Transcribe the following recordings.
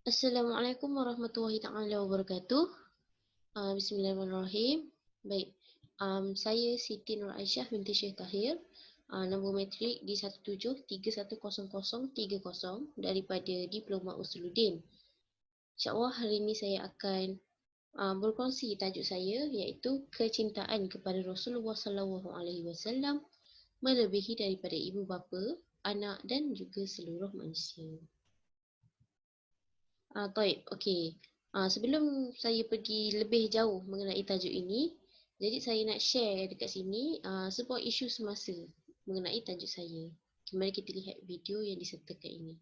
Assalamualaikum warahmatullahi taala wabarakatuh. Bismillahirrahmanirrahim. Baik. Saya Siti Nur Aisyah binti Syekh Tahir. Nombor matrik di 17310030 daripada Diploma Usuluddin. InsyaAllah hari ini saya akan berkongsi tajuk saya iaitu kecintaan kepada Rasulullah SAW melebihi daripada ibu bapa, anak dan juga seluruh manusia. Taib, okey. Sebelum saya pergi lebih jauh mengenai tajuk ini, jadi saya nak share dekat sini sebuah isu semasa mengenai tajuk saya. Mari kita lihat video yang disertakan ini.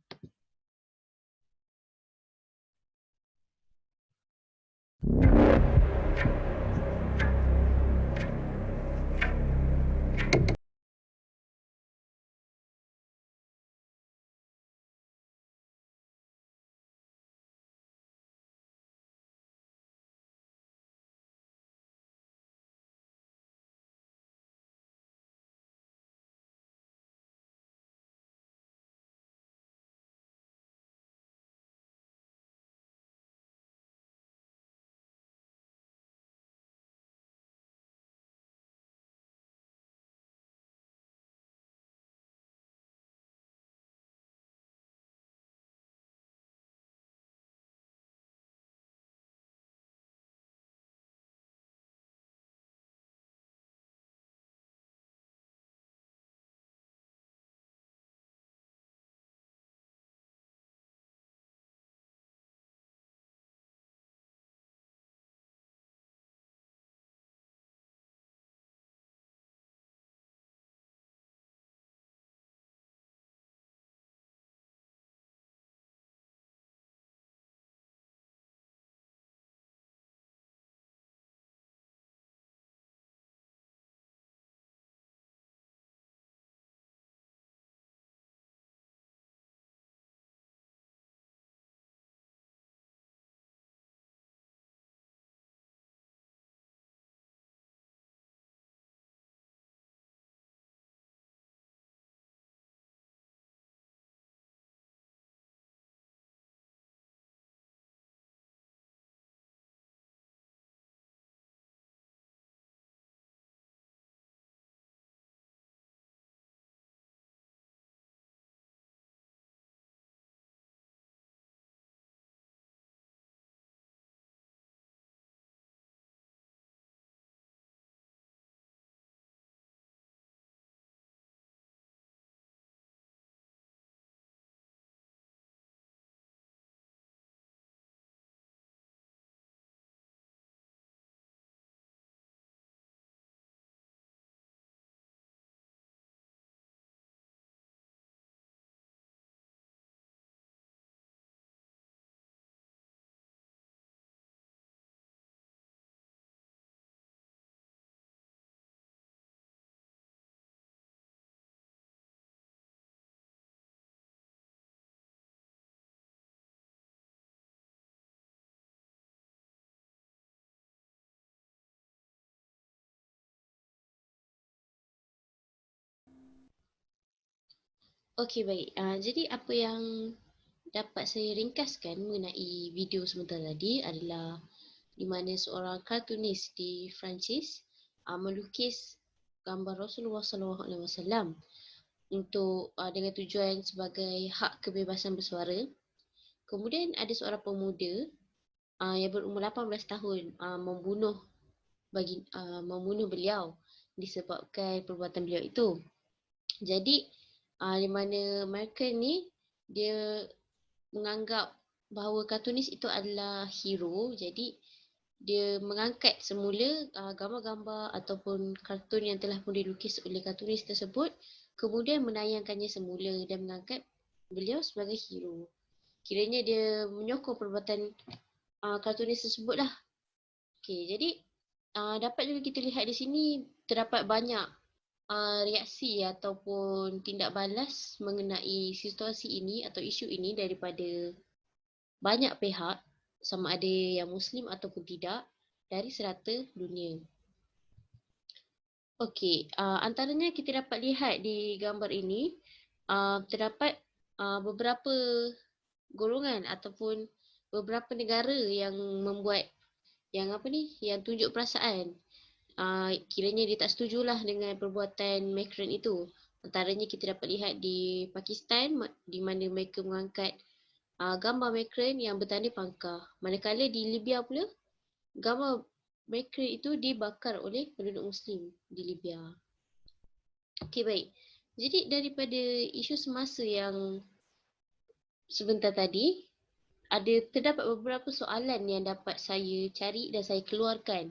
Okey, baik. Jadi apa yang dapat saya ringkaskan mengenai video sebentar tadi adalah di mana seorang kartunis di Perancis melukis gambar Rasulullah SAW untuk dengan tujuan sebagai hak kebebasan bersuara. Kemudian ada seorang pemuda yang berumur 18 tahun membunuh beliau disebabkan perbuatan beliau itu. Jadi di mana mereka ni dia menganggap bahawa kartunis itu adalah hero. Jadi dia mengangkat semula gambar-gambar ataupun kartun yang telah pun dilukis oleh kartunis tersebut, kemudian menayangkannya semula dan mengangkat beliau sebagai hero. Kiranya dia menyokong perbuatan kartunis tersebut lah. Okay, jadi dapat juga kita lihat di sini terdapat banyak reaksi ataupun tindak balas mengenai situasi ini atau isu ini daripada banyak pihak, sama ada yang Muslim ataupun tidak, dari serata dunia. Okey, antaranya kita dapat lihat di gambar ini, terdapat beberapa golongan ataupun beberapa negara yang membuat yang tunjuk perasaan. Kiranya dia tak setujulah dengan perbuatan Macron itu. Antaranya kita dapat lihat di Pakistan di mana mereka mengangkat gambar Macron yang bertanda pangkah. Manakala di Libya pula, gambar Macron itu dibakar oleh penduduk Muslim di Libya. Okey, baik. Jadi daripada isu semasa yang sebentar tadi, terdapat beberapa soalan yang dapat saya cari dan saya keluarkan.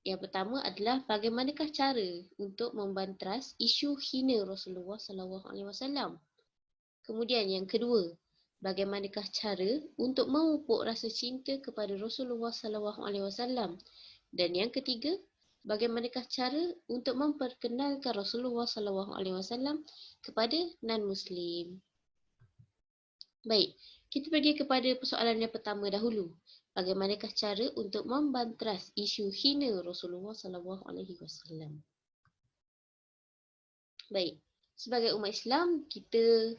Yang pertama adalah bagaimanakah cara untuk membantras isu hina Rasulullah SAW. Kemudian yang kedua, bagaimanakah cara untuk memupuk rasa cinta kepada Rasulullah SAW. Dan yang ketiga, bagaimanakah cara untuk memperkenalkan Rasulullah SAW kepada non-Muslim. Baik, kita pergi kepada persoalan yang pertama dahulu. Bagaimanakah cara untuk membantras isu hina Rasulullah SAW? Baik, sebagai umat Islam, kita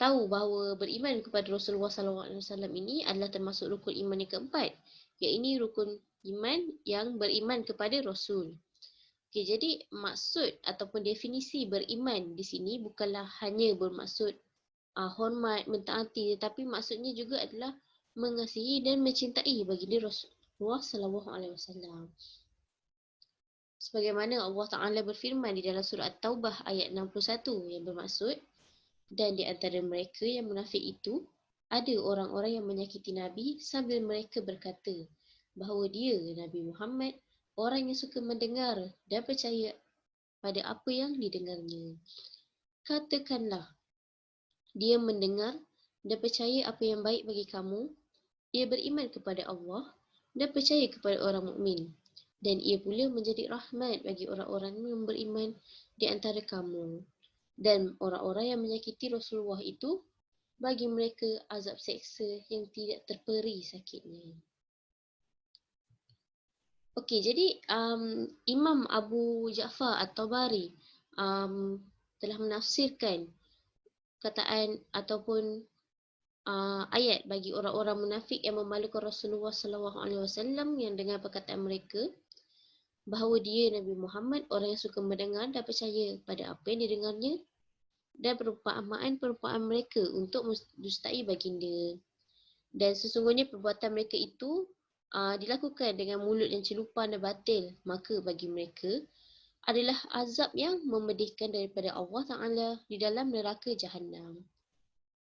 tahu bahawa beriman kepada Rasulullah SAW ini adalah termasuk rukun iman yang keempat, iaitu rukun iman yang beriman kepada Rasul. Okey, jadi maksud ataupun definisi beriman di sini bukanlah hanya bermaksud hormat, mentaati, tetapi maksudnya juga adalah mengasihi dan mencintai baginda Rasulullah SAW. Sebagaimana Allah Ta'ala berfirman di dalam surah At-Taubah ayat 61 yang bermaksud, dan di antara mereka yang munafik itu, ada orang-orang yang menyakiti Nabi sambil mereka berkata bahawa dia, Nabi Muhammad, orang yang suka mendengar dan percaya pada apa yang didengarnya. Katakanlah, dia mendengar dan percaya apa yang baik bagi kamu. Ia beriman kepada Allah dan percaya kepada orang mukmin. Dan ia pula menjadi rahmat bagi orang-orang yang beriman di antara kamu. Dan orang-orang yang menyakiti Rasulullah itu, bagi mereka azab seksa yang tidak terperi sakitnya. Okey, jadi Imam Abu Ja'far At-Tabari telah menafsirkan kataan ataupun ayat bagi orang-orang munafik yang memalukan Rasulullah SAW yang dengan perkataan mereka bahawa dia Nabi Muhammad orang yang suka mendengar dan percaya pada apa yang didengarnya, dan perumpamaan mereka untuk mendustai baginda. Dan sesungguhnya perbuatan mereka itu dilakukan dengan mulut yang celupan dan batil, maka bagi mereka adalah azab yang memedihkan daripada Allah Ta'ala di dalam neraka Jahannam.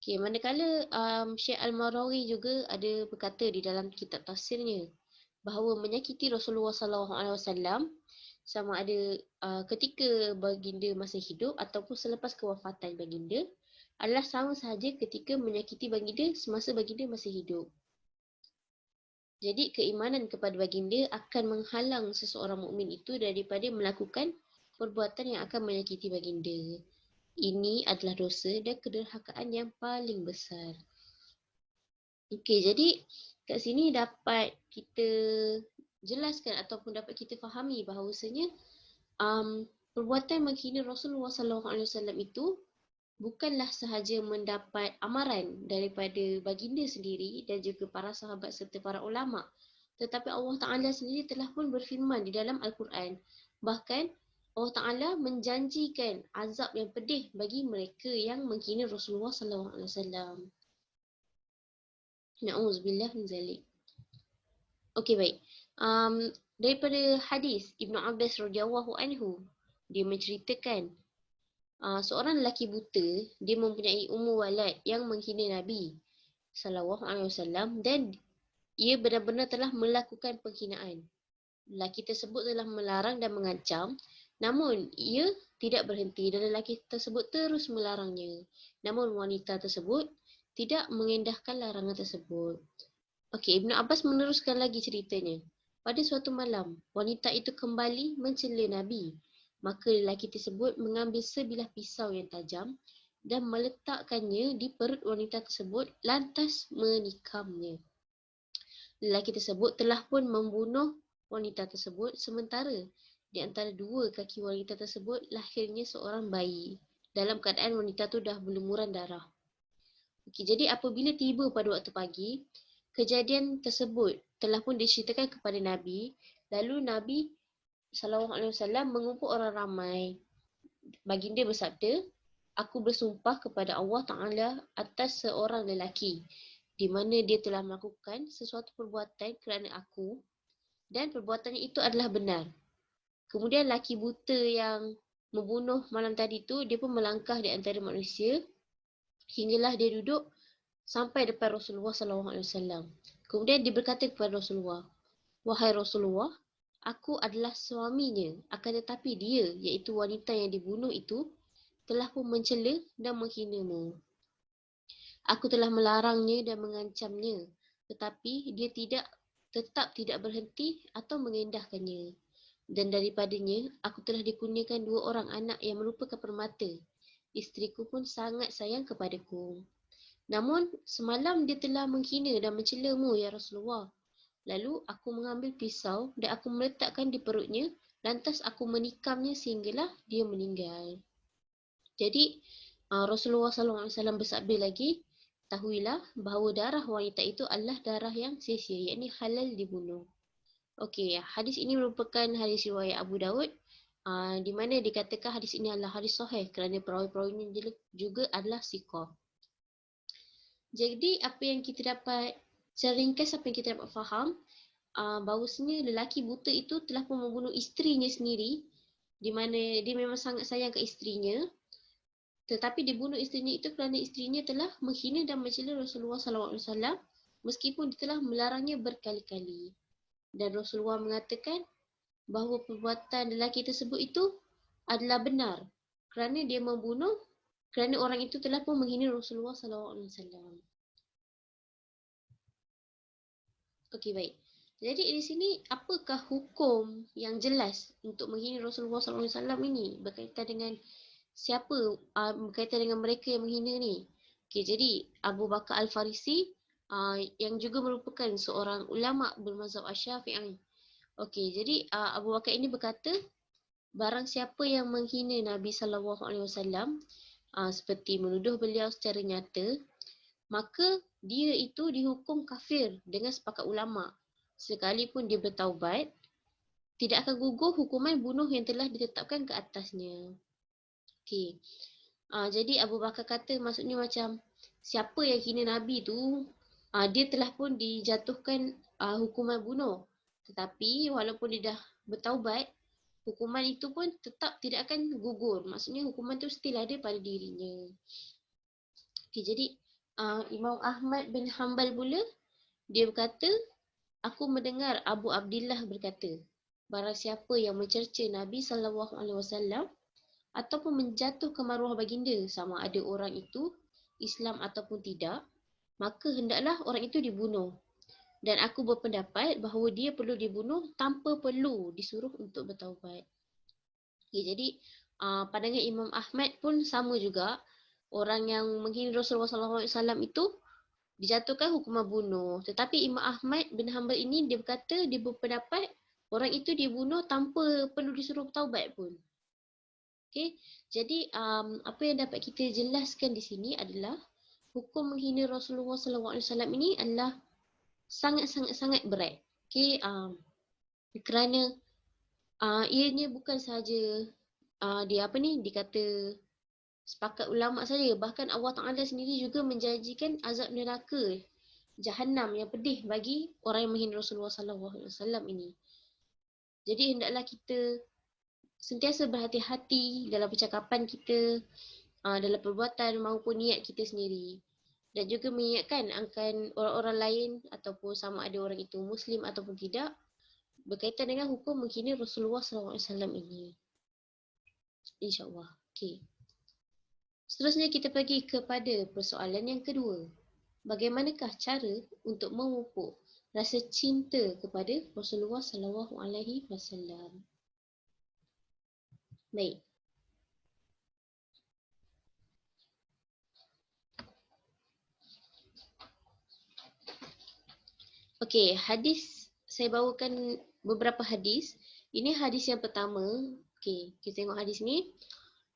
Okay, manakala Syekh Al-Marawi juga ada berkata di dalam kitab tafsirnya bahawa menyakiti Rasulullah SAW sama ada ketika baginda masih hidup ataupun selepas kewafatan baginda adalah sama sahaja ketika menyakiti baginda semasa baginda masih hidup. Jadi keimanan kepada baginda akan menghalang seseorang mukmin itu daripada melakukan perbuatan yang akan menyakiti baginda. Ini adalah dosa dan kederhakaan yang paling besar. Okey, jadi kat sini dapat kita jelaskan ataupun dapat kita fahami bahawasanya perbuatan menghina Rasulullah SAW itu bukanlah sahaja mendapat amaran daripada baginda sendiri dan juga para sahabat serta para ulama, tetapi Allah Ta'ala sendiri telah pun berfirman di dalam Al-Quran. Bahkan Allah Ta'ala menjanjikan azab yang pedih bagi mereka yang menghina Rasulullah SAW. Na'udzubillah min zalik. Okey, baik. Daripada hadis Ibnu Abbas radhiyallahu anhu, dia menceritakan seorang lelaki buta, dia mempunyai ummu walad yang menghina Nabi SAW dan ia benar-benar telah melakukan penghinaan. Lelaki tersebut telah melarang dan mengancam, namun ia tidak berhenti dan lelaki tersebut terus melarangnya. Namun wanita tersebut tidak mengendahkan larangan tersebut. Okey, Ibnu Abbas meneruskan lagi ceritanya. Pada suatu malam, wanita itu kembali mencela Nabi. Maka lelaki tersebut mengambil sebilah pisau yang tajam dan meletakkannya di perut wanita tersebut lantas menikamnya. Lelaki tersebut telah pun membunuh wanita tersebut sementara di antara dua kaki wanita tersebut lahirnya seorang bayi dalam keadaan wanita tu dah berlumuran darah. Okey, jadi apabila tiba pada waktu pagi, kejadian tersebut telah pun diceritakan kepada Nabi. Lalu Nabi SAW mengumpul orang ramai. Baginda bersabda, aku bersumpah kepada Allah Ta'ala atas seorang lelaki di mana dia telah melakukan sesuatu perbuatan kerana aku dan perbuatannya itu adalah benar. Kemudian lelaki buta yang membunuh malam tadi tu, dia pun melangkah di antara manusia hinggalah dia duduk sampai depan Rasulullah SAW. Kemudian dia berkata kepada Rasulullah, wahai Rasulullah, aku adalah suaminya, akan tetapi dia, iaitu wanita yang dibunuh itu, telah pun mencela dan menghinamu. Aku telah melarangnya dan mengancamnya, tetapi dia tetap tidak berhenti atau mengendahkannya. Dan daripadanya, aku telah dikurniakan 2 orang anak yang merupakan permata. Isteriku pun sangat sayang kepadaku. Namun, semalam dia telah menghina dan mencelamu, ya Rasulullah. Lalu, aku mengambil pisau dan aku meletakkan di perutnya, lantas aku menikamnya sehinggalah dia meninggal. Jadi, Rasulullah SAW bersabda lagi, ketahuilah bahawa darah wanita itu adalah darah yang sia-sia, iaitu halal dibunuh. Okey, hadis ini merupakan hadis riwayat Abu Daud, di mana dikatakan hadis ini adalah hadis sahih kerana perawi-perawinya juga adalah siqah. Jadi apa yang kita dapat, secara ringkas apa yang kita dapat faham, bahawasanya lelaki buta itu telah pun membunuh isterinya sendiri, di mana dia memang sangat sayang ke isterinya, tetapi dibunuh isterinya itu kerana isterinya telah menghina dan mencela Rasulullah SAW meskipun dia telah melarangnya berkali-kali. Dan Rasulullah mengatakan bahawa perbuatan lelaki tersebut itu adalah benar kerana dia membunuh, kerana orang itu telah pun menghina Rasulullah SAW. Okey, baik. Jadi di sini apakah hukum yang jelas untuk menghina Rasulullah SAW ini berkaitan dengan siapa, berkaitan dengan mereka yang menghina ni? Okey, jadi Abu Bakar Al-Farisi yang juga merupakan seorang ulama bermazhab Asy-Syafi'i. Okey, jadi Abu Bakar ini berkata, barang siapa yang menghina Nabi SAW seperti menuduh beliau secara nyata, maka dia itu dihukum kafir dengan sepakat ulama. Sekalipun dia bertaubat, tidak akan gugur hukuman bunuh yang telah ditetapkan ke atasnya. Okey. Jadi Abu Bakar kata maksudnya macam siapa yang hina Nabi tu, dia telah pun dijatuhkan hukuman bunuh. Tetapi walaupun dia dah bertaubat, hukuman itu pun tetap tidak akan gugur. Maksudnya hukuman tu still ada pada dirinya. Okey, jadi Imam Ahmad bin Hanbal pula, dia berkata, aku mendengar Abu Abdillah berkata, barang siapa yang mencerca Nabi SAW ataupun menjatuhkan maruah baginda, sama ada orang itu Islam ataupun tidak, maka hendaklah orang itu dibunuh. Dan aku berpendapat bahawa dia perlu dibunuh tanpa perlu disuruh untuk bertaubat. Okay, jadi pandangan Imam Ahmad pun sama juga. Orang yang menghina Rasulullah SAW itu dijatuhkan hukuman bunuh. Tetapi Imam Ahmad bin Hanbal ini dia berkata, dia berpendapat orang itu dibunuh tanpa perlu disuruh taubat pun. Okay, jadi apa yang dapat kita jelaskan di sini adalah hukum menghina Rasulullah SAW ini adalah sangat-sangat berat. Okay, kerana ianya bukan sahaja dia dikata sepakat ulama saja, bahkan Allah Ta'ala sendiri juga menjanjikan azab neraka Jahannam yang pedih bagi orang yang menghina Rasulullah SAW ini. Jadi hendaklah kita sentiasa berhati-hati dalam percakapan kita, dalam perbuatan maupun niat kita sendiri. Dan juga mengingatkan akan orang-orang lain ataupun sama ada orang itu Muslim ataupun tidak berkaitan dengan hukum menghina Rasulullah SAW ini. InsyaAllah. Okay. Seterusnya kita pergi kepada persoalan yang kedua. Bagaimanakah cara untuk memupuk rasa cinta kepada Rasulullah SAW? Baik. Okey, hadis saya bawakan beberapa hadis. Ini hadis yang pertama. Okey, kita tengok hadis ni.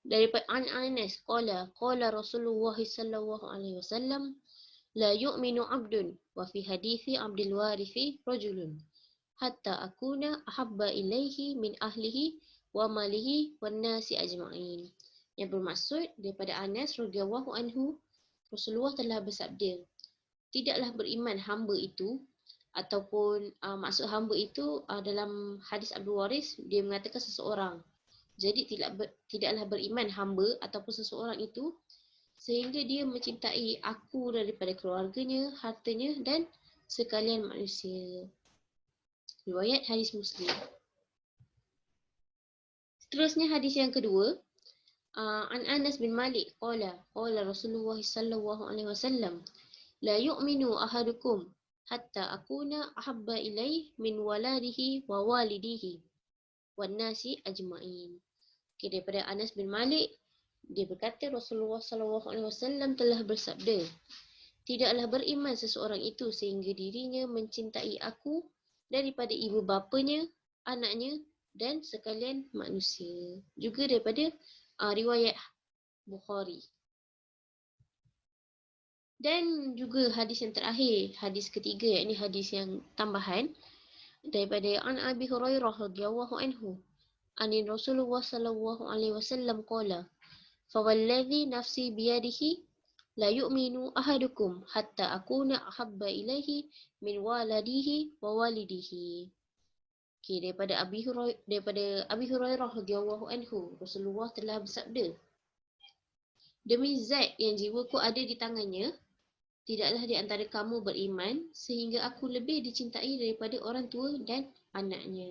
Daripada Anas qala Rasulullah sallallahu alaihi wasallam, la yu'minu 'abdun wa fi hadithi 'Abdul Warithi rajulun hatta akuna ahabba ilaihi min ahlihi wa malihi wan nasi ajma'in. Yang bermaksud daripada Anas radhiyallahu anhu, Rasulullah telah bersabda, tidaklah beriman hamba itu ataupun maksud hamba itu dalam hadis Abdul Waris dia mengatakan seseorang. Jadi tidaklah beriman hamba ataupun seseorang itu sehingga dia mencintai aku daripada keluarganya, hartanya dan sekalian manusia. Riwayat hadis Muslim. Seterusnya hadis yang kedua, an Anas bin Malik qala Rasulullah sallallahu alaihi wasallam la yu'minu ahadukum hatta akuna ahabba ilaih min waladihi wa walidihi wan nasi ajma'in. Okay, daripada Anas bin Malik, dia berkata Rasulullah sallallahu alaihi wasallam telah bersabda, tidaklah beriman seseorang itu sehingga dirinya mencintai aku daripada ibu bapanya, anaknya dan sekalian manusia. Juga daripada riwayat Bukhari. Dan juga hadis yang terakhir, hadis ketiga, yakni hadis yang tambahan daripada An Abi Hurairah radhiyallahu anhu, Ani Rasulullah sallallahu alaihi wasallam qala, fa walladhi nafsi biyadihi la yu'minu ahadukum hatta akuna ahabba ilaihi min waladihi wa walidihi. Okay, daripada Abi Hurairah radhiyallahu anhu, Rasulullah telah bersabda, demi zat yang jiwaku ada di tangannya, tidaklah di antara kamu beriman sehingga aku lebih dicintai daripada orang tua dan anaknya.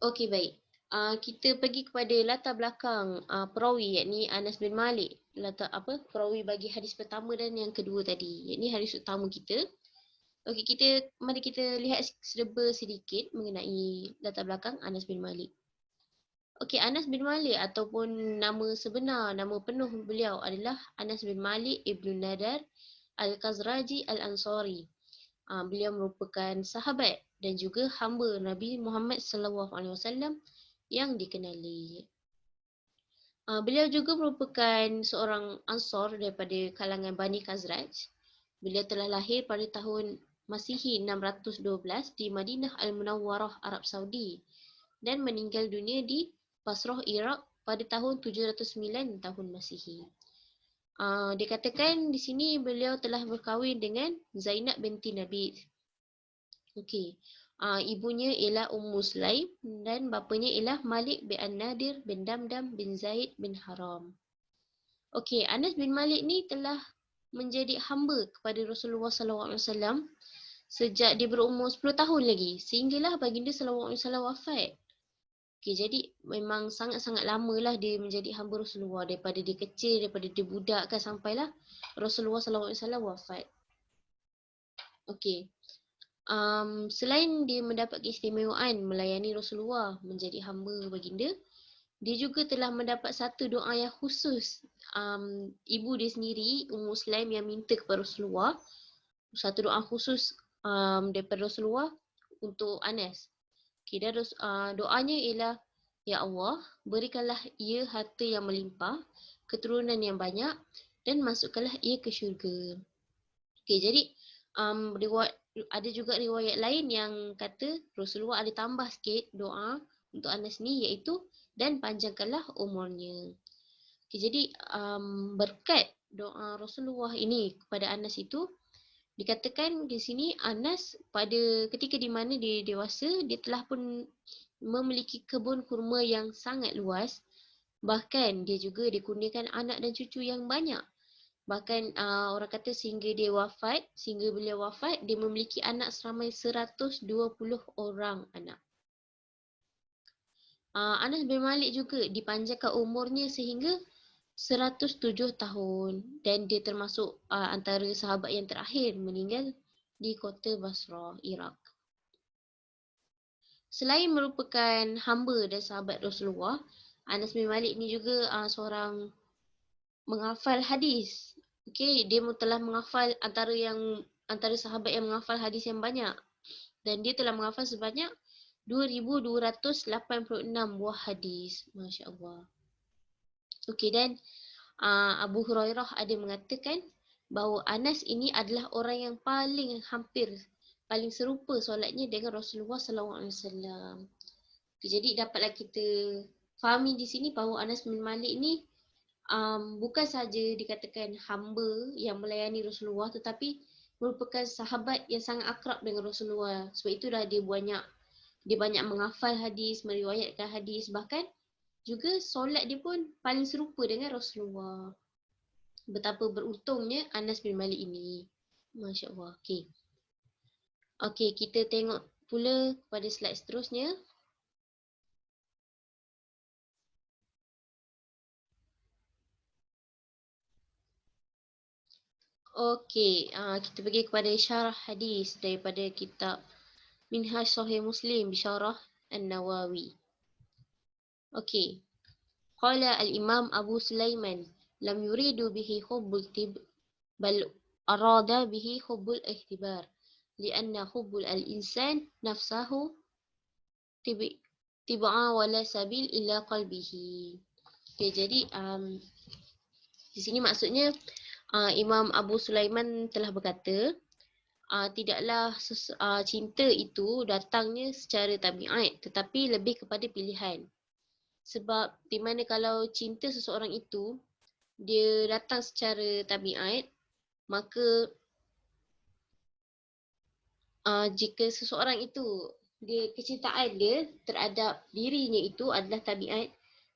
Okey, baik. Kita pergi kepada latar belakang perawi, yakni Anas bin Malik. Perawi bagi hadis pertama dan yang kedua tadi, yakni hadis utama kita. Okey, mari kita lihat serba sedikit mengenai latar belakang Anas bin Malik. Okey, Anas bin Malik ataupun nama sebenar, nama penuh beliau adalah Anas bin Malik Ibnu Nadar Al-Khazraji Al-Ansari. Beliau merupakan sahabat dan juga hamba Nabi Muhammad SAW yang dikenali. Beliau juga merupakan seorang Ansar daripada kalangan Bani Khazraj. Beliau telah lahir pada tahun Masihi 612 di Madinah Al-Munawwarah, Arab Saudi dan meninggal dunia di Basrah, Iraq pada tahun 709 tahun Masihi. Dikatakan di sini beliau telah berkahwin dengan Zainab binti Nabi. Okey. Ibunya ialah Ummu Sulaim dan bapanya ialah Malik bin An-Nadir bin Damdam bin Zaid bin Haram. Okey, Anas bin Malik ni telah menjadi hamba kepada Rasulullah SAW sejak dia berumur 10 tahun lagi, sehinggalah baginda SAW wafat. Okay, jadi memang sangat-sangat lamalah dia menjadi hamba Rasulullah, daripada dia kecil, daripada dia budak kan sampailah Rasulullah SAW wafat. Okey. Selain dia mendapat keistimewaan melayani Rasulullah menjadi hamba baginda, dia juga telah mendapat satu doa yang khusus. Ibu dia sendiri, Ummu Sulaim, yang minta kepada Rasulullah satu doa khusus daripada Rasulullah untuk Anas. Okay, dan doanya ialah, ya Allah, berikanlah ia harta yang melimpah, keturunan yang banyak dan masukkanlah ia ke syurga. Okay, jadi ada juga riwayat lain yang kata Rasulullah ada tambah sikit doa untuk Anas ni, iaitu dan panjangkanlah umurnya. Okay, jadi berkat doa Rasulullah ini kepada Anas itu, dikatakan di sini Anas pada ketika di mana dia dewasa, dia telah pun memiliki kebun kurma yang sangat luas. Bahkan dia juga dikurniakan anak dan cucu yang banyak. Bahkan orang kata sehingga beliau wafat, dia memiliki anak seramai 120 orang anak. Anas bin Malik juga dipanjangkan umurnya sehingga 107 tahun dan dia termasuk antara sahabat yang terakhir meninggal di kota Basrah, Iraq. Selain merupakan hamba dan sahabat Rasulullah, Anas bin Malik ni juga seorang menghafal hadis. Okey, dia telah menghafal antara sahabat yang menghafal hadis yang banyak. Dan dia telah menghafal sebanyak 2286 buah hadis. Masya-Allah. Okey, dan Abu Hurairah ada mengatakan bahawa Anas ini adalah orang yang paling serupa solatnya dengan Rasulullah SAW. Jadi dapatlah kita fahami di sini bahawa Anas bin Malik ni bukan saja dikatakan hamba yang melayani Rasulullah, tetapi merupakan sahabat yang sangat akrab dengan Rasulullah. Sebab itulah dia banyak menghafal hadis, meriwayatkan hadis, bahkan juga solat dia pun paling serupa dengan Rasulullah. Betapa beruntungnya Anas bin Malik ini. Masya Allah. Okey, kita tengok pula pada slide seterusnya. Okey, kita pergi kepada syarah hadis daripada kitab Minhaj Sahih Muslim bisyarah An-Nawawi. Okey. Qala al-Imam Abu Sulaiman lam yuridu bihi hubbul tib bal arada bihi hubbul ihtibar lianna hubbul al-insan nafsahu tib'a wala sabil illa qalbihi. Okey, jadi di sini maksudnya Imam Abu Sulaiman telah berkata tidaklah cinta itu datangnya secara tabiat tetapi lebih kepada pilihan. Sebab di mana kalau cinta seseorang itu dia datang secara tabiat, maka jika seseorang itu kecintaan dia terhadap dirinya itu adalah tabiat,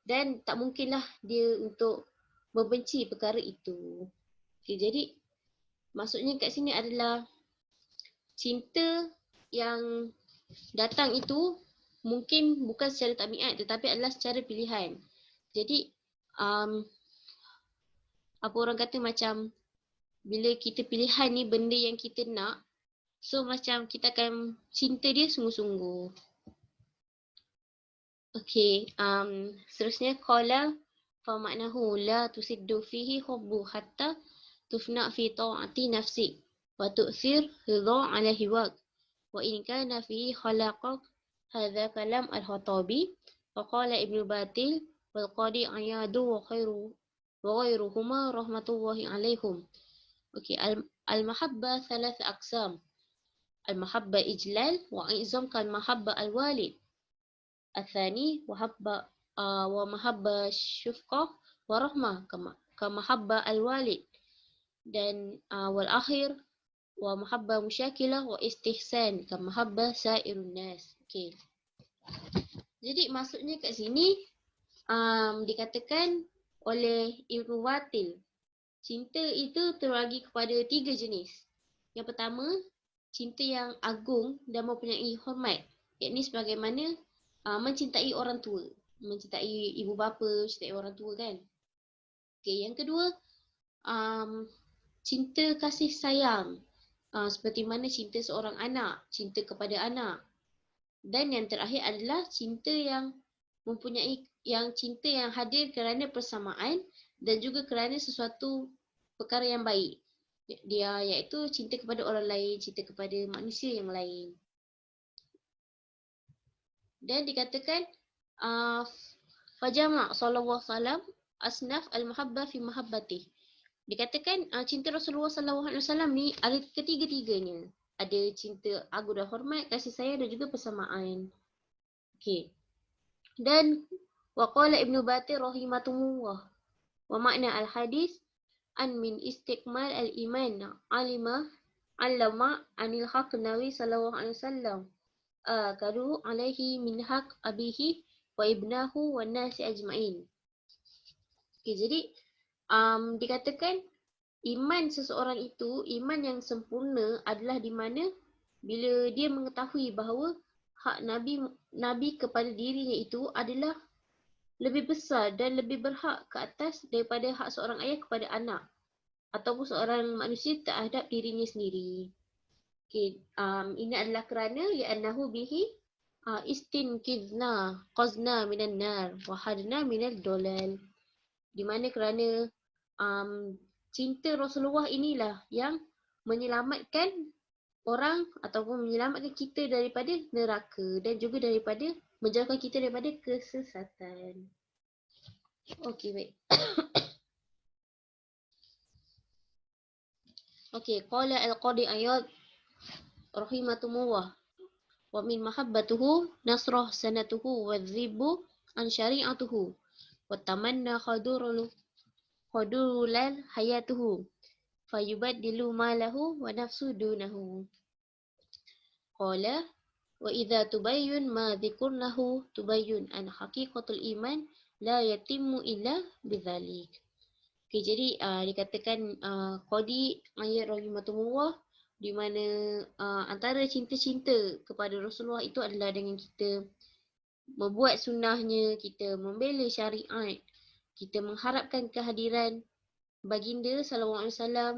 dan tak mungkinlah dia untuk membenci perkara itu. Okay, jadi maksudnya kat sini adalah cinta yang datang itu mungkin bukan secara tabiat tetapi adalah secara pilihan. Jadi apa orang kata macam bila kita pilihan ni benda yang kita nak, so macam kita akan cinta dia sungguh-sungguh. Okey, seterusnya qala fa ma'nahu la tusiddu fihi hubbu hatta tufna fi ta'ati nafsik wa tu'thir ridha 'ala hiwak wa in kana fihi khalaqak. Hadha kalam al-Khattabi wa qala Ibnu Batil wal Qadi Ayadu wa ghairuhuma rahmatullahi alaihim. Okey, al-mahabba thalath aqsam. Al-mahabba ijlal wa izam kal mahabba al-walid. Al-thani wa mahabba syufqah wa rahmah ka mahabba al-walid. Dan wal akhir wa mahabba musyakilah wa istihsan ka mahabba sairun nas. Okey. Jadi maksudnya kat sini dikatakan oleh Ibnu Batil, cinta itu terbagi kepada 3 jenis. Yang pertama, cinta yang agung dan mempunyai hormat, iaitu sebagaimana mencintai orang tua, mencintai ibu bapa, mencintai orang tua kan. Okey, yang kedua, cinta kasih sayang, seperti mana cinta seorang anak, cinta kepada anak. Dan yang terakhir adalah cinta yang cinta yang hadir kerana persamaan dan juga kerana sesuatu perkara yang baik. Dia iaitu cinta kepada orang lain, cinta kepada manusia yang lain. Dan dikatakan fajama' sallallahu alaihi wasallam asnaf al-mahabbah fi mahabbatih. Dikatakan cinta Rasulullah sallallahu alaihi wasallam ni ada ketiga-tiganya. Ada cinta agung dan hormat, kasih sayang dan juga persamaan. Okey. Dan waqala Ibnu Batil rahimatullah wa makna al-hadis an min istiqmal al-iman allama anil haq Nabi sallallahu alaihi wasallam kadu alaihi min haq abihi wa ibnahu wa nasi ajma'in. Okay, jadi dikatakan iman seseorang itu, iman yang sempurna adalah di mana bila dia mengetahui bahawa hak Nabi kepada dirinya itu adalah lebih besar dan lebih berhak ke atas daripada hak seorang ayah kepada anak ataupun seorang manusia terhadap dirinya sendiri. Okay, ini adalah kerana li'annahu bihi istinkizna qazna minan nar wa hadna minal dolal. Di mana kerana cinta Rasulullah inilah yang menyelamatkan orang ataupun menyelamatkan kita daripada neraka dan juga daripada menjauhkan kita daripada kesesatan. Okey, baik. Okey, qala al-Qadi Iyad rahimatullah wa min mahabbatuhu nasrah sanatuhu wa dhibbu an syari'atuhu wa tamanna khadurulal hayatuhu fayubaddilu malahu wa nafsu dunahu. Qala wa idza tubayyun ma dzikurnahu tubayyun an haqiqatul iman la yatimmu illa bidzalik. Okay, jadi dikatakan Qadi Iyad rahimahullah di mana antara cinta-cinta kepada Rasulullah itu adalah dengan kita membuat sunnahnya, kita membela syariat, kita mengharapkan kehadiran baginda sallallahu alaihi wasallam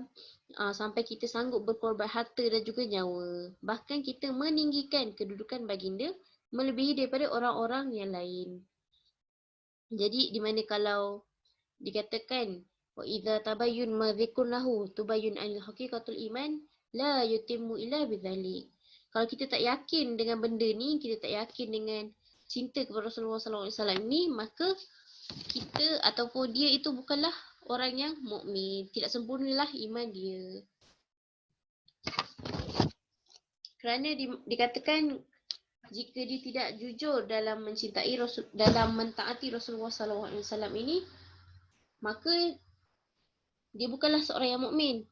sampai kita sanggup berkorban harta dan juga nyawa. Bahkan kita meninggikan kedudukan baginda melebihi daripada orang-orang yang lain. Jadi di mana kalau dikatakan wa idza tabayyun ma dzikurnahu tubayyun anil haqiqatul iman la yutimmu illa bidzalik. Kalau kita tak yakin dengan benda ni, kita tak yakin dengan cinta kepada Rasulullah sallallahu alaihi wasallam ni, maka kita ataupun dia itu bukanlah orang yang mukmin, tidak sempurnalah iman dia. Kerana dikatakan jika dia tidak jujur dalam mencintai dalam mentaati Rasulullah sallallahu alaihi wasallam ini, maka dia bukanlah seorang yang mukmin.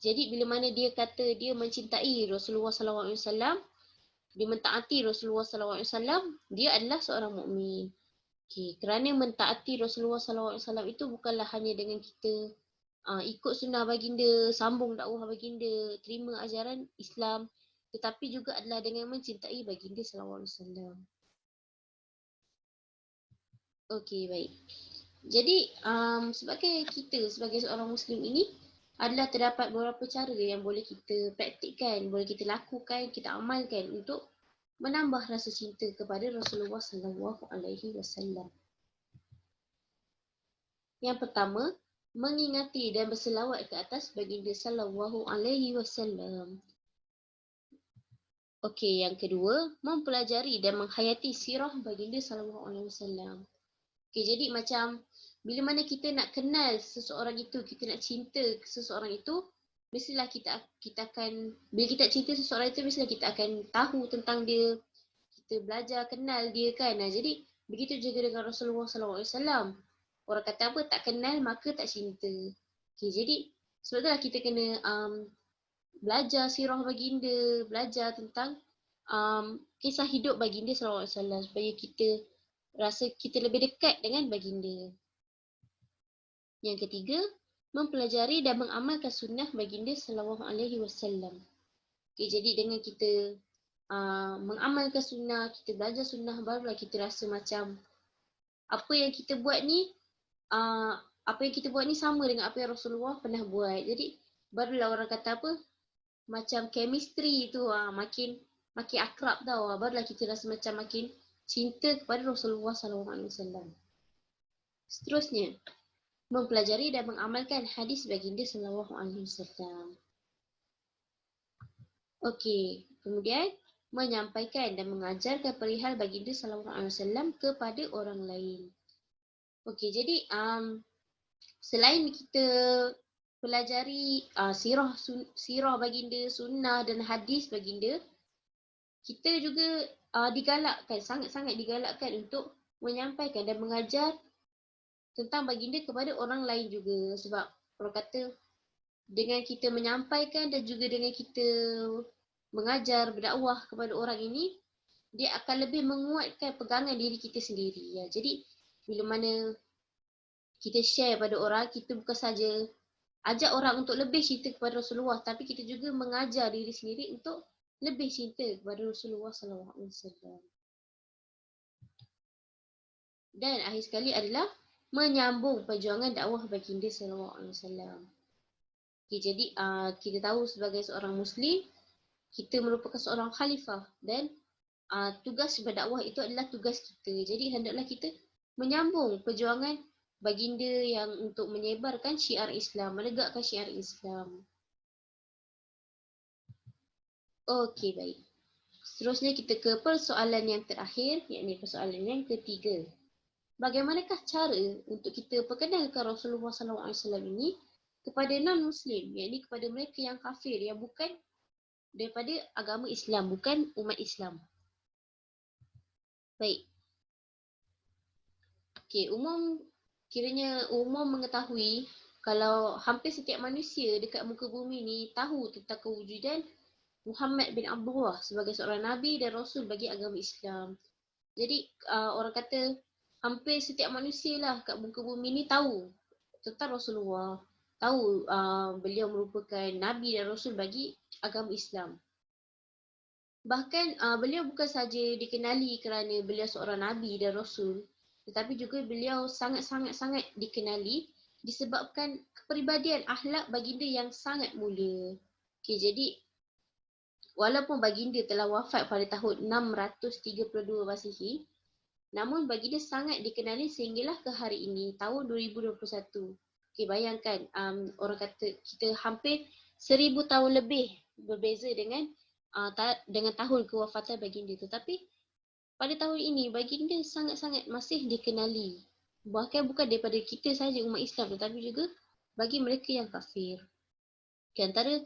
Jadi bila mana dia kata dia mencintai Rasulullah sallallahu alaihi wasallam, dia mentaati Rasulullah sallallahu alaihi wasallam, dia adalah seorang mukmin. Okey, kerana mentaati Rasulullah sallallahu alaihi wasallam itu bukanlah hanya dengan kita ikut sunnah baginda, sambung dakwah baginda, terima ajaran Islam, tetapi juga adalah dengan mencintai baginda sallallahu alaihi wasallam. Okey, baik. Jadi sebagai seorang Muslim ini adalah terdapat beberapa cara yang boleh kita praktikkan, boleh kita lakukan, kita amalkan untuk menambah rasa cinta kepada Rasulullah sallallahu alaihi wasallam. Yang pertama, mengingati dan berselawat ke atas baginda sallallahu alaihi wasallam. Okey, yang kedua, mempelajari dan menghayati sirah baginda sallallahu alaihi wasallam. Okey, jadi macam bila mana kita nak kenal seseorang itu, kita nak cinta seseorang itu, mestilah kita akan, bila kita cinta seseorang itu, mestilah kita akan tahu tentang dia, kita belajar kenal dia kan. Jadi begitu juga dengan Rasulullah sallallahu alaihi wasallam. Orang kata apa, tak kenal maka tak cinta. Okey, jadi sebab itulah kita kena belajar sirah baginda, belajar tentang kisah hidup baginda sallallahu alaihi wasallam supaya kita rasa kita lebih dekat dengan baginda. Yang ketiga, mempelajari dan mengamalkan sunnah baginda sallallahu alaihi wasallam. Okay, jadi dengan kita mengamalkan sunnah, kita belajar sunnah, barulah kita rasa macam apa yang kita buat ni sama dengan apa yang Rasulullah pernah buat. Jadi barulah orang kata apa, macam chemistry tu makin akrab tau. Barulah kita rasa macam makin cinta kepada Rasulullah sallallahu alaihi wasallam. Seterusnya, mempelajari dan mengamalkan hadis baginda sallallahu alaihi wasallam. Okey, kemudian menyampaikan dan mengajarkan perihal baginda sallallahu alaihi wasallam kepada orang lain. Okey, jadi selain kita pelajari sirah baginda, sunnah dan hadis baginda, kita juga digalakkan, sangat-sangat digalakkan untuk menyampaikan dan mengajar tentang baginda kepada orang lain juga. Sebab orang kata dengan kita menyampaikan dan juga dengan kita mengajar, berdakwah kepada orang ini, dia akan lebih menguatkan pegangan diri kita sendiri. Ya. Jadi bila mana kita share pada orang, kita bukan saja ajak orang untuk lebih cinta kepada Rasulullah, tapi kita juga mengajar diri sendiri untuk lebih cinta kepada Rasulullah sallallahu alaihi wasallam. Dan akhir sekali adalah menyambung perjuangan dakwah baginda sallallahu alaihi wasallam. Okay, jadi kita tahu sebagai seorang Muslim, kita merupakan seorang khalifah dan tugas berdakwah itu adalah tugas kita. Jadi hendaklah kita menyambung perjuangan baginda yang untuk menyebarkan syiar Islam, menegakkan syiar Islam. Okey, baik. Seterusnya kita ke persoalan yang terakhir, iaitu persoalan yang ketiga. Bagaimanakah cara untuk kita perkenalkan Rasulullah sallallahu alaihi wasallam ini kepada non-Muslim, yakni kepada mereka yang kafir, yang bukan daripada agama Islam, bukan umat Islam. Baik. Okey, kiranya umum mengetahui kalau hampir setiap manusia dekat muka bumi ni tahu tentang kewujudan Muhammad bin Abdullah sebagai seorang Nabi dan Rasul bagi agama Islam. Jadi orang kata hampir setiap manusia lah kat muka bumi ni tahu tentang Rasulullah. Tahu beliau merupakan Nabi dan Rasul bagi agama Islam. Bahkan beliau bukan saja dikenali kerana beliau seorang Nabi dan Rasul, tetapi juga beliau sangat-sangat dikenali disebabkan kepribadian akhlak baginda yang sangat mulia. Okay, jadi walaupun baginda telah wafat pada tahun 632 Masihi, namun baginda sangat dikenali sehinggalah ke hari ini, tahun 2021. Okay, bayangkan orang kata kita hampir 1000 tahun lebih berbeza dengan tahun kewafatan baginda. Tetapi pada tahun ini baginda sangat-sangat masih dikenali. Bahkan bukan daripada kita saja umat Islam, tetapi juga bagi mereka yang kafir. Okay, antara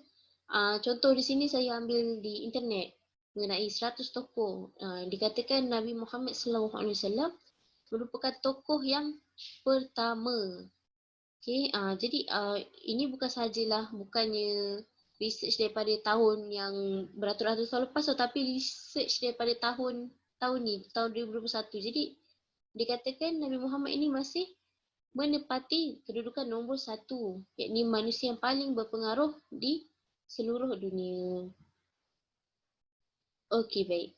contoh di sini saya ambil di internet mengenai 100 tokoh. Dikatakan Nabi Muhammad SAW merupakan tokoh yang pertama. Okay, jadi ini bukan sajalah, bukannya research daripada tahun yang beratus-ratus tahun lepas, tetapi research daripada tahun ni, tahun 2021. Jadi dikatakan Nabi Muhammad ini masih menepati kedudukan nombor 1, yakni manusia yang paling berpengaruh di seluruh dunia. Okey, baik.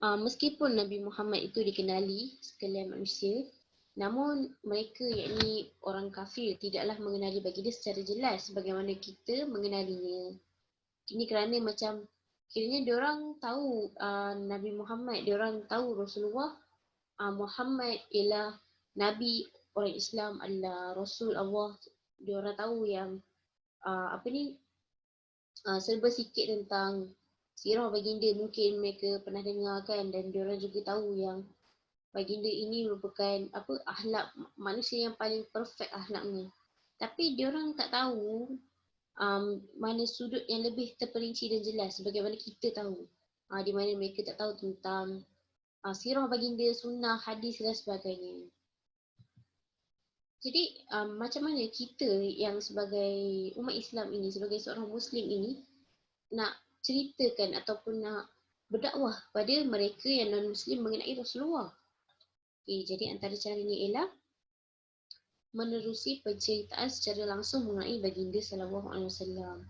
Meskipun Nabi Muhammad itu dikenali sekalian manusia, namun mereka yakni orang kafir tidaklah mengenali baginda secara jelas sebagaimana kita mengenalinya. Ini kerana macam kiranya diorang tahu Nabi Muhammad, diorang tahu Rasulullah Muhammad ialah Nabi orang Islam, adalah Rasul Allah. Diorang tahu yang serba sikit tentang sirah baginda mungkin mereka pernah dengar kan, dan diorang juga tahu yang baginda ini merupakan akhlak manusia yang paling perfect akhlaknya. Tapi diorang tak tahu mana sudut yang lebih terperinci dan jelas sebagaimana kita tahu. Di mana mereka tak tahu tentang sirah baginda, sunnah, hadis dan sebagainya. Jadi macam mana kita yang sebagai umat Islam ini, sebagai seorang Muslim ini nak ceritakan ataupun nak berdakwah pada mereka yang non-Muslim mengenai Rasulullah? Okay, jadi antara caranya ialah menerusi penceritaan secara langsung mengenai baginda sallallahu alaihi wasallam.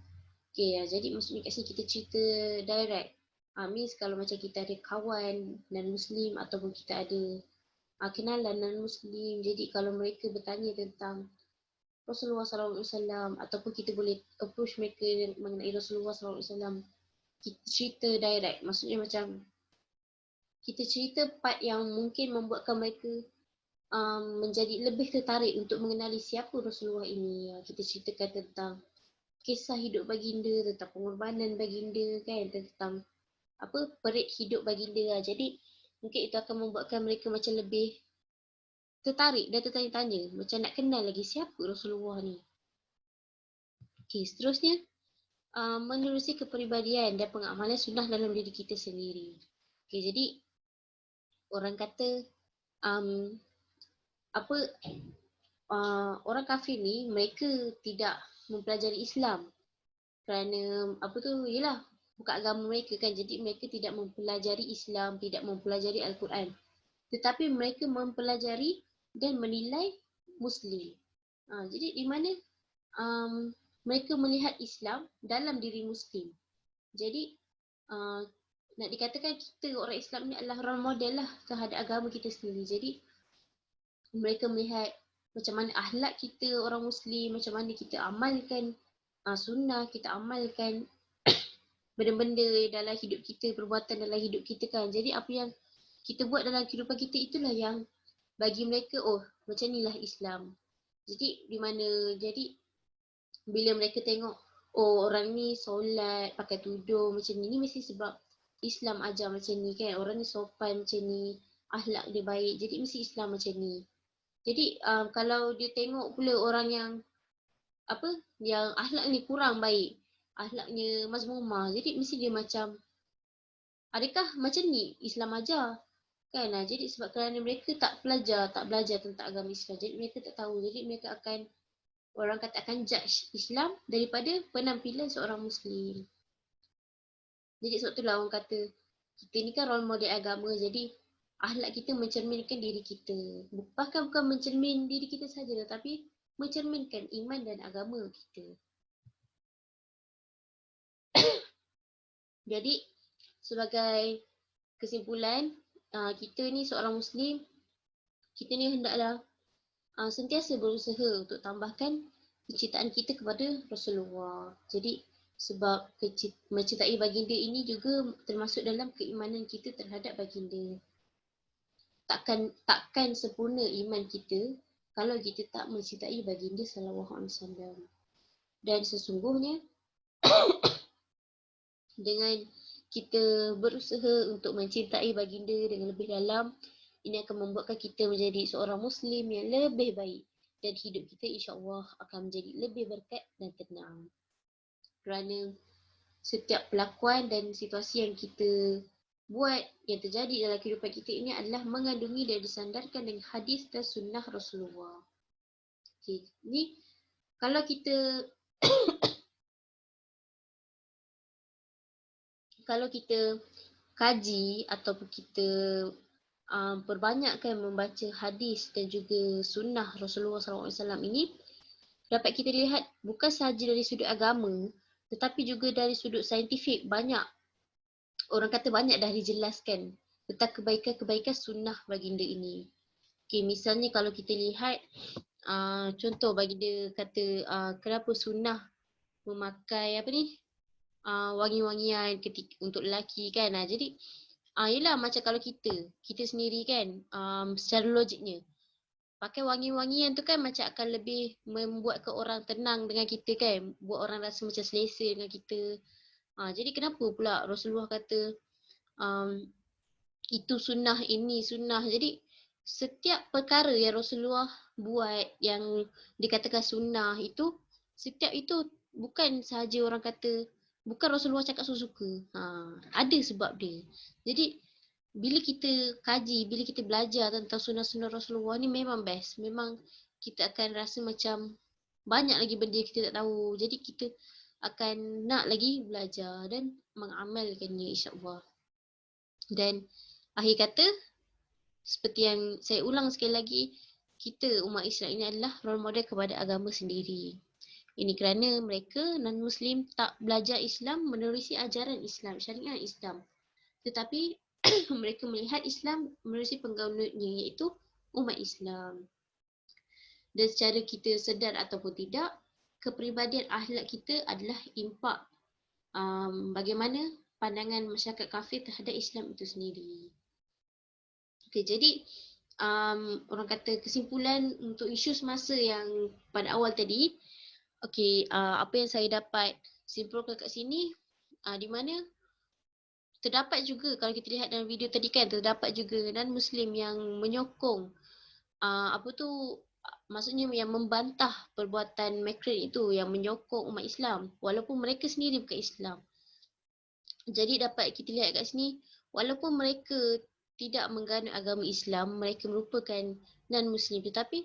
Okay, jadi maksudnya kat sini kita cerita direct. Means kalau macam kita ada kawan non-Muslim ataupun kita ada kenalan non-Muslim, jadi kalau mereka bertanya tentang Rasulullah SAW ataupun kita boleh approach mereka mengenai Rasulullah SAW, kita cerita direct. Maksudnya macam kita cerita part yang mungkin membuatkan mereka menjadi lebih tertarik untuk mengenali siapa Rasulullah ini. Kita ceritakan tentang kisah hidup baginda, tentang pengorbanan baginda kan, tentang perit hidup baginda. Jadi mungkin itu akan membuatkan mereka macam lebih tertarik dan tertanya-tanya macam nak kenal lagi siapa Rasulullah ni. Okay, seterusnya menerusi kepribadian dan pengamalan sunnah dalam diri kita sendiri. Okay, jadi orang kata orang kafir ni mereka tidak mempelajari Islam kerana yelah bukan agama mereka kan, jadi mereka tidak mempelajari Islam, tidak mempelajari Al-Quran, tetapi mereka mempelajari dan menilai Muslim. Jadi di mana mereka melihat Islam dalam diri Muslim. Jadi nak dikatakan kita orang Islam ni adalah role model lah terhadap agama kita sendiri. Jadi mereka melihat macam mana akhlak kita orang Muslim, macam mana kita amalkan sunnah, kita amalkan benda-benda dalam hidup kita, perbuatan dalam hidup kita kan. Jadi apa yang kita buat dalam kehidupan kita itulah yang bagi mereka, oh macam inilah Islam. Jadi bila mereka tengok, oh orang ni solat, pakai tudung macam ni mesti sebab Islam ajar macam ni kan. Orang ni sopan macam ni, akhlak dia baik, jadi mesti Islam macam ni. Jadi kalau dia tengok pula orang yang yang akhlak ni kurang baik, akhlaknya mazmumah, jadi mesti dia macam adakah macam ni Islam ajar? Kan? Jadi sebab kerana mereka tak belajar tentang agama Islam, jadi mereka tak tahu. Jadi mereka akan, orang kata akan judge Islam daripada penampilan seorang Muslim. Jadi sebab itulah orang kata kita ni kan role model agama, jadi akhlak kita mencerminkan diri kita. Bahkan bukan mencermin diri kita saja, tetapi mencerminkan iman dan agama kita. Jadi sebagai kesimpulan, kita ni seorang Muslim, kita ni hendaklah sentiasa berusaha untuk tambahkan kecintaan kita kepada Rasulullah. Jadi sebab mencintai baginda ini juga termasuk dalam keimanan kita terhadap baginda. Takkan sempurna iman kita kalau kita tak mencintai baginda sallallahu alaihi wasallam. Dan sesungguhnya dengan kita berusaha untuk mencintai baginda dengan lebih dalam, ini akan membuatkan kita menjadi seorang Muslim yang lebih baik, dan hidup kita insya-Allah akan menjadi lebih berkat dan tenang. Kerana setiap pelakuan dan situasi yang kita buat, yang terjadi dalam kehidupan kita ini adalah mengandungi dan disandarkan dengan hadis dan sunnah Rasulullah. Okay. Ni kalau kita kalau kita kaji ataupun kita perbanyakkan membaca hadis dan juga sunnah Rasulullah SAW ini, dapat kita lihat bukan sahaja dari sudut agama, tetapi juga dari sudut saintifik. Orang kata banyak dah dijelaskan tentang kebaikan-kebaikan sunnah baginda ini. Okay, misalnya kalau kita lihat contoh baginda kata kenapa sunnah memakai wangi-wangian untuk lelaki kan. Jadi yelah macam kalau kita sendiri kan, secara logiknya pakai wangi-wangian tu kan macam akan lebih membuat ke orang tenang dengan kita kan, buat orang rasa macam selesa dengan kita. Jadi kenapa pula Rasulullah kata itu sunnah, ini sunnah. Jadi setiap perkara yang Rasulullah buat yang dikatakan sunnah itu, setiap itu bukan sahaja orang kata, bukan Rasulullah cakap suka-suka. Ada sebab dia. Jadi bila kita kaji, bila kita belajar tentang sunnah-sunnah Rasulullah ni memang best. Memang kita akan rasa macam banyak lagi benda yang kita tak tahu. Jadi kita akan nak lagi belajar dan mengamalkannya insya-Allah. Dan akhir kata, seperti yang saya ulang sekali lagi, kita umat Islam ini adalah role model kepada agama sendiri. Ini kerana mereka non-Muslim tak belajar Islam menerusi ajaran Islam, syariat Islam. Tetapi mereka melihat Islam menerusi penggaulanya, iaitu umat Islam. Dan secara kita sedar ataupun tidak, kepribadian akhlak kita adalah impak bagaimana pandangan masyarakat kafir terhadap Islam itu sendiri. Okay, jadi orang kata kesimpulan untuk isu semasa yang pada awal tadi, apa yang saya dapat simpulkan kat sini, di mana terdapat juga, kalau kita lihat dalam video tadi kan, terdapat juga non-Muslim yang menyokong maksudnya yang membantah perbuatan McLaren itu, yang menyokong umat Islam walaupun mereka sendiri bukan Islam. Jadi dapat kita lihat kat sini, walaupun mereka tidak menganut agama Islam, mereka merupakan non-Muslim, tetapi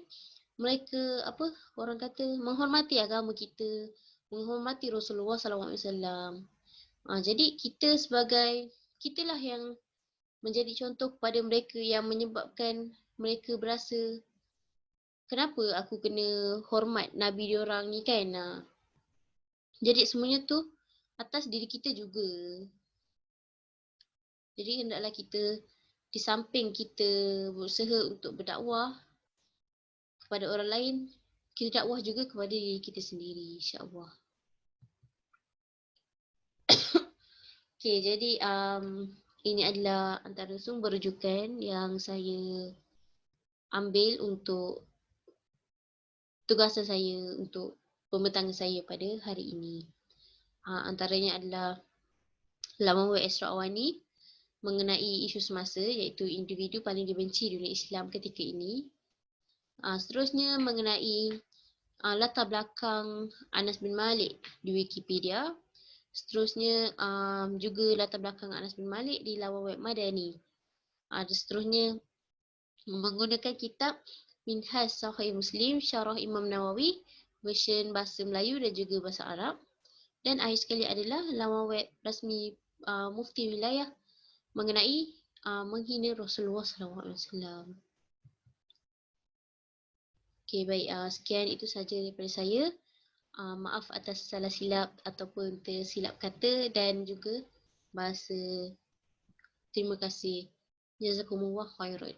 mereka orang kata menghormati agama kita, menghormati Rasulullah SAW. Jadi kitalah yang menjadi contoh kepada mereka, yang menyebabkan mereka berasa kenapa aku kena hormat Nabi diorang ni kan. Jadi semuanya tu atas diri kita juga. Jadi hendaklah kita, di samping kita berusaha untuk berdakwah kepada orang lain, kita dakwah juga kepada diri kita sendiri, insya-Allah. Okay, jadi ini adalah antara sumber rujukan yang saya ambil untuk tugasan saya, untuk pembentangan saya pada hari ini. Antaranya adalah laman web Ashraf Awani mengenai isu semasa, iaitu individu paling dibenci dunia Islam ketika ini. Seterusnya mengenai latar belakang Anas bin Malik di Wikipedia. Seterusnya juga latar belakang Anas bin Malik di laman web Madani. Seterusnya menggunakan kitab Minhaj Sahih Muslim Syarah Imam Nawawi version bahasa Melayu dan juga bahasa Arab. Dan akhir sekali adalah laman web rasmi Mufti Wilayah mengenai menghina Rasulullah SAW. Okey, baik. Sekian itu saja daripada saya. Maaf atas salah silap ataupun tersilap kata dan juga bahasa. Terima kasih. Jazakumullah khairan.